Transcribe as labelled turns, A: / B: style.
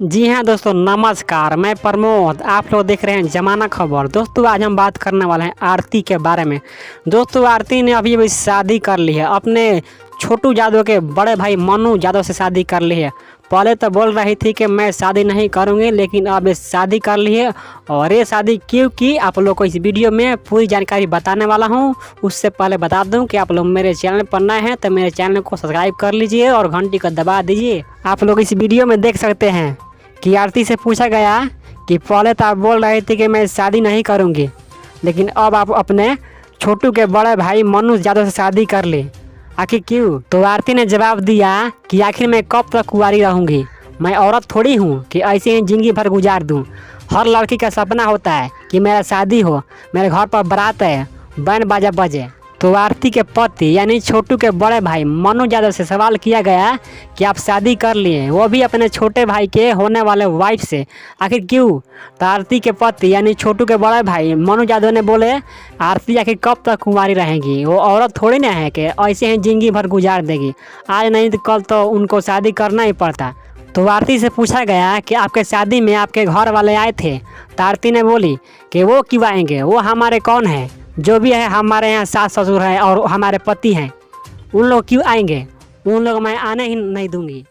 A: जी हाँ दोस्तों, नमस्कार। मैं प्रमोद, आप लोग देख रहे हैं जमाना खबर। दोस्तों आज हम बात करने वाले हैं आरती के बारे में। दोस्तों आरती ने अभी शादी कर ली है, अपने छोटू यादव के बड़े भाई मनु यादव से शादी कर ली है। पहले तो बोल रही थी कि मैं शादी नहीं करूँगी, लेकिन अब ये शादी कर ली है। और ये शादी क्यों की, आप लोग को इस वीडियो में पूरी जानकारी बताने वाला हूँ। उससे पहले बता दूँ कि आप लोग मेरे चैनल पर नए हैं तो मेरे चैनल को सब्सक्राइब कर लीजिए और घंटी को दबा दीजिए। आप लोग इस वीडियो में देख सकते हैं कि आरती से पूछा गया कि पहले तो आप बोल रहे थे कि मैं शादी नहीं करूंगी, लेकिन अब आप अपने छोटू के बड़े भाई मनु यादव से शादी कर ले, आखिर क्यों? तो आरती ने जवाब दिया कि आखिर मैं कब तक कुंवारी रहूंगी, मैं औरत थोड़ी हूँ कि ऐसे ही जिंदगी भर गुजार दूँ। हर लड़की का सपना होता है कि मेरा शादी हो, मेरे घर पर बारात है, बैंड बाजा बजे। तो आरती के पति यानी छोटू के बड़े भाई मनु यादव से सवाल किया गया कि आप शादी कर लिए, वो भी अपने छोटे भाई के होने वाले वाइफ से, आखिर क्यों? तो आरती के पति यानी छोटू के बड़े भाई मनु यादव ने बोले आरती आखिर कब तक कुंवारी रहेंगी, वो औरत थोड़ी ना है कि ऐसे ही जिंदगी भर गुजार देगी, आज नहीं तो कल तो उनको शादी करना ही पड़ता। तो आरती से पूछा गया कि आपके शादी में आपके घर वाले आए थे, तो आरती ने बोली कि वो क्यों आएंगे, वो हमारे कौन है, जो भी है हमारे यहाँ सास ससुर है और हमारे पति हैं, उन लोग क्यों आएंगे, उन लोग मैं आने ही नहीं दूंगी।